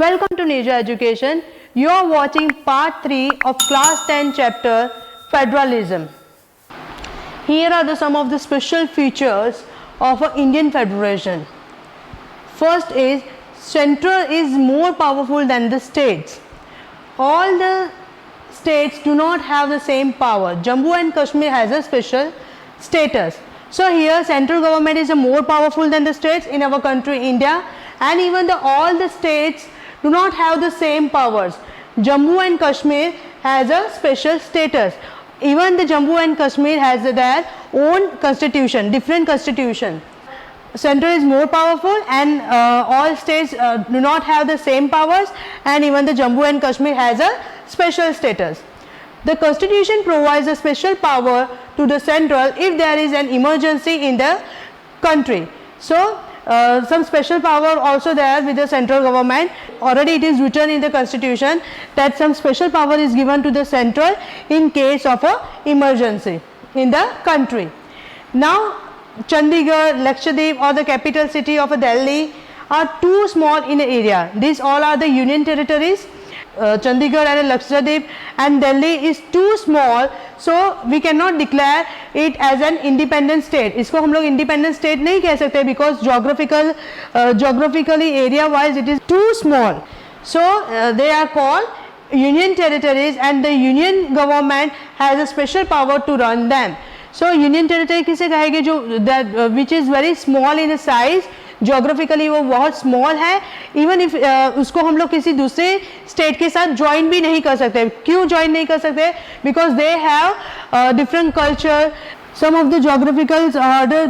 Welcome to Nirja Education. You are watching part 3 of class 10 chapter Federalism. Here are some of the special features of an Indian Federation. First is central is more powerful than the states. All the states do not have the same power. Jammu and Kashmir has a special status. So here central government is more powerful than the states in our country India, and even all the states do not have the same powers. Jammu and Kashmir has a special status. Even the Jammu and Kashmir has their own constitution, different constitution. Central is more powerful and all states do not have the same powers, and even the Jammu and Kashmir has a special status. The constitution provides a special power to the central if there is an emergency in the country. So some special power also there with the central government. Already it is written in the constitution that some special power is given to the central in case of a emergency in the country. Now Chandigarh, Lakshadweep or the capital city of Delhi are too small in area. These all are the union territories. Chandigarh and Lakshadweep and Delhi is too small, so we cannot declare it as an independent state. इसको हम लोग independent state नहीं कह सकते because geographically area wise it is too small. So they are called union territories and the union government has a special power to run them. So union territory किसे कहेंगे जो that which is very small in size, geographically वो बहुत small है. Even if उसको हम लोग किसी दूसरे स्टेट के साथ ज्वाइन भी नहीं कर सकते. क्यों ज्वाइन नहीं कर सकते? Because they have different culture. Some of the geographical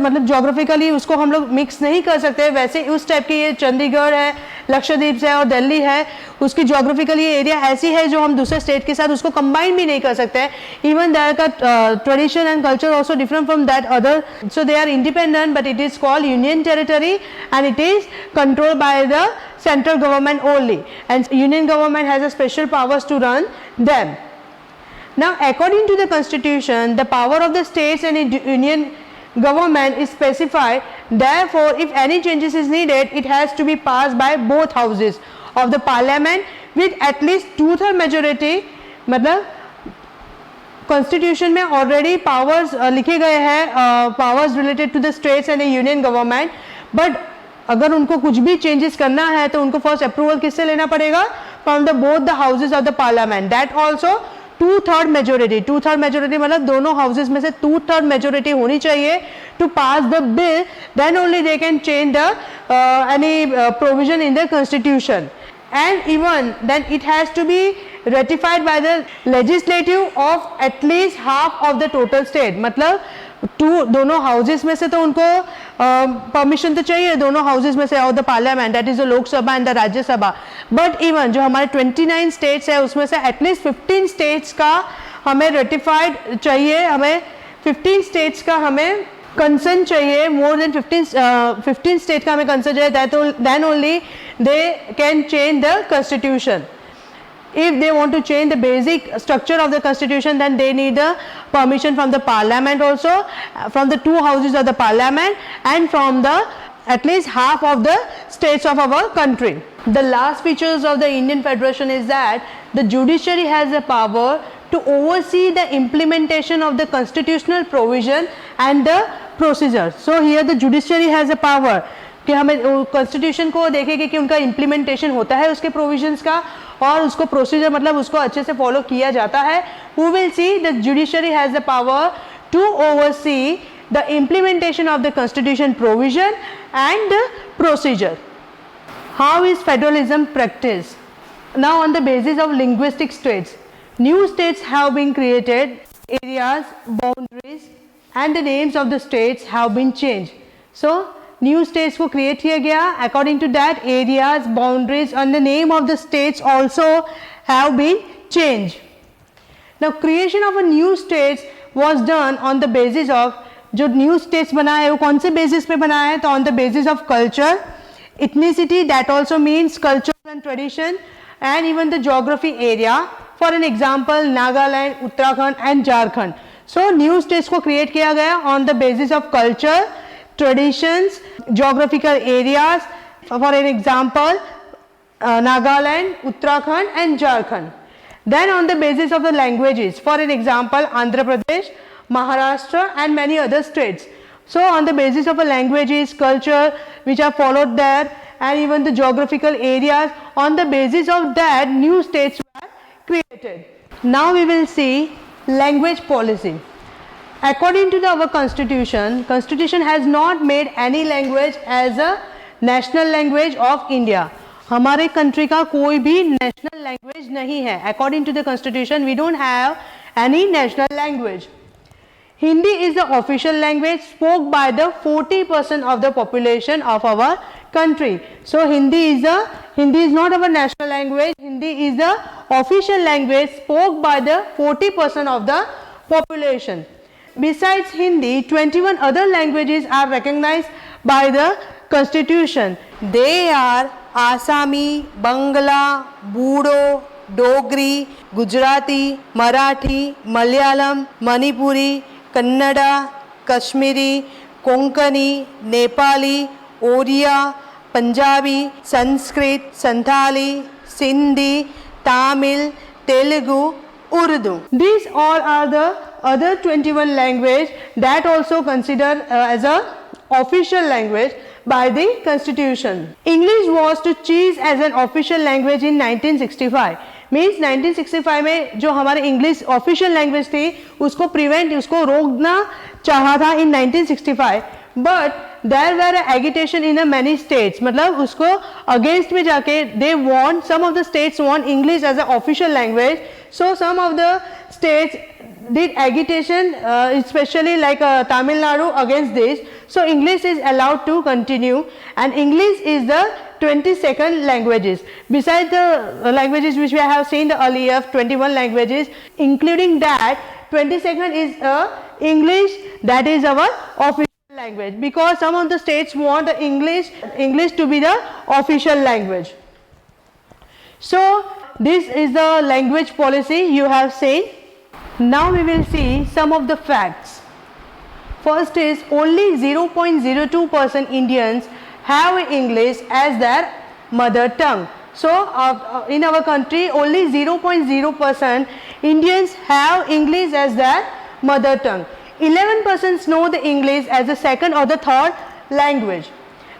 मतलब जोग्राफिकली उसको हम लोग मिक्स नहीं कर सकते. वैसे उस टाइप की ये चंडीगढ़ है, लक्षद्वीप है और दिल्ली है, उसकी जोग्राफिकली एरिया ऐसी है जो हम दूसरे स्टेट के साथ उसको कंबाइन भी नहीं कर सकते. इवन देयर का tradition and culture also different from that other. So they are independent but it is called union territory and it is controlled by the central government only, and union government has a special powers to run them. Now according to the constitution, the power of the states and union government is specified. Therefore if any changes is needed, it has to be passed by both houses of the parliament with at least 2/3 majority. मतलब constitution में already powers लिखे गए हैं, powers related to the states and the union government, but अगर उनको कुछ भी changes करना है तो उनको फर्स्ट अप्रूवल किससे लेना पड़ेगा? From the both the houses of the parliament. That also 2/3 majority. 2/3 majority मतलब दोनों हाउसेज में से 2/3 मेजोरिटी होनी चाहिए to pass the bill. Then only they can change the any provision in the constitution. And even then it has to be ratified by the legislative of at least half of the total state. मतलब दोनों houses में से तो उनको permission तो चाहिए दोनों houses में से of the parliament, that is the Lok Sabha and the Rajya Sabha. But even जो हमारे 29 स्टेट्स है उसमें से एटलीस्ट 15 स्टेट्स का हमें रेटिफाइड चाहिए. हमें 15 स्टेट्स का हमें कंसेंट चाहिए. मोर देन 15 स्टेट का हमें कंसेंट चाहिए. Then only they can change the constitution. If they want to change the basic structure of the constitution, then they need the permission from the parliament also, from the two houses of the parliament and from the at least half of the states of our country. The last features of the Indian Federation is that the judiciary has the power to oversee the implementation of the constitutional provision and the procedure. So here the judiciary has a power कि हमें constitution को देखेंगे कि उनका implementation होता है उसके provisions का और उसको प्रोसीजर मतलब उसको अच्छे से फॉलो किया जाता है. Who will see the judiciary has the power to oversee the implementation of the constitution provision and the procedure. How is federalism practice? Now on the basis of linguistic states, new states have been created, areas, boundaries and the names of the states have been change. So new states को create किया गया. According to that areas, boundaries and the name of the states also have been change. Now creation of a new states was done on the basis of, जो new states बना है वो कौन से basis पे बना है? तो on the basis of culture, ethnicity, that also means culture and tradition, and even the geography area. For an example Nagaland, Uttarakhand and Jharkhand. So new states को क्रिएट किया गया on the basis of culture, traditions, geographical areas. For an example, Nagaland, Uttarakhand and Jharkhand. Then on the basis of the languages, for an example, Andhra Pradesh, Maharashtra and many other states. So on the basis of the languages, culture which are followed there and even the geographical areas, on the basis of that new states were created. Now we will see language policy. According to our constitution has not made any language as a national language of India. हमारे country का कोई भी national language नहीं है. According to the constitution we don't have any national language. Hindi is the official language spoke by the 40% of the population of our country. So Hindi is not our national language. Hindi is the official language spoke by the 40% of the population. Besides Hindi, 21 other languages are recognized by the constitution. They are Asami, Bangla, Bodo, Dogri, Gujarati, Marathi, Malayalam, Manipuri, Kannada, Kashmiri, Konkani, Nepali, Oriya, Punjabi, Sanskrit, Santali, Sindhi, Tamil, Telugu, Urdu. These all are the other 21 languages that also considered as a official language by the constitution. English was to choose as an official language in 1965. Means 1965 में जो हमारे English official language थी उसको रोकना चाहा था in 1965, but there were agitation in many states. मतलब उसको अगेंस्ट में जाके they want, some of the states want English as a official language. So some of the states did agitation, especially like Tamil Nadu against this. So English is allowed to continue, and English is the 22nd languages. Besides the languages which we have seen earlier, 21 languages, including that 22nd is English, that is our official language, because some of the states want the English to be the official language. So this is the language policy you have seen. Now we will see some of the facts. First is only 0.02% Indians have English as their mother tongue. So in our country only 0.0% Indians have English as their mother tongue. 11% know the English as the second or the third language.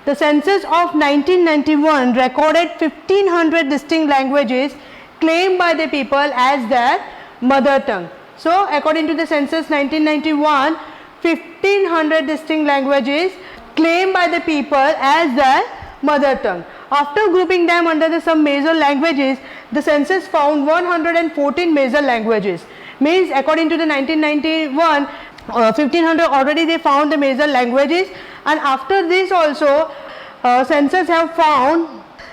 The census of 1991 recorded 1500 distinct languages claimed by the people as their mother tongue. So according to the census 1991, 1500 distinct languages claimed by the people as their mother tongue. After grouping them under some major languages, the census found 114 major languages. Means according to the 1991, 1500 already they found the major languages, and after this also census have found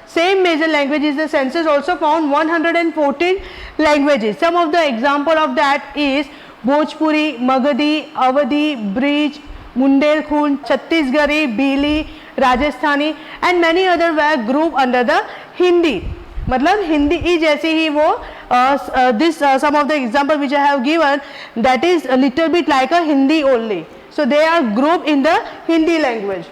same major languages. The census also found 114 languages. Some of the example of that is Bhojpuri, Magadhi, Awadhi, Brij, Bundelkhand, Chhattisgarhi, Bhili, Rajasthani and many other were grouped under the Hindi. मतलब हिंदी ही जैसे ही वो this some of the example which I have given, that is a little bit like a Hindi only. So they are grouped in the Hindi language.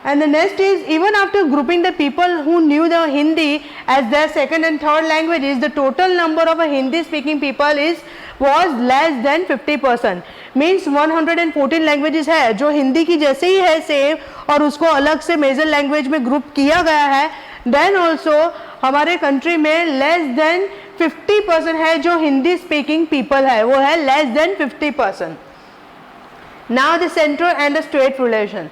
And the next is, even after grouping the people who knew the Hindi as their second and third languages, the total number of a Hindi speaking people was less than 50%. Means 114 languages है जो हिंदी की जैसे ही है same और उसको अलग से major language में ग्रुप किया गया है. देन ऑल्सो हमारे कंट्री में लेस देन 50% है जो हिंदी स्पीकिंग पीपल है, वो है less than 50%. Now the central and the state relation.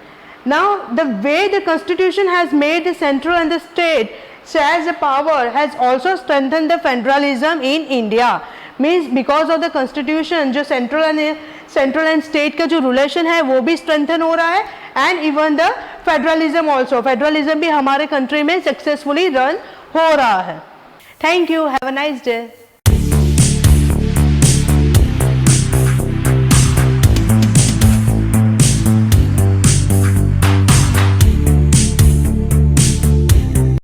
Now the way the constitution has made the central and the state shares the power has also strengthened the federalism in India. Means because of the constitution जो central and state का जो relation है वो भी strengthen हो रहा है, and even the federalism also. Federalism भी हमारे country में successfully run हो रहा है. Thank you. Have a nice day.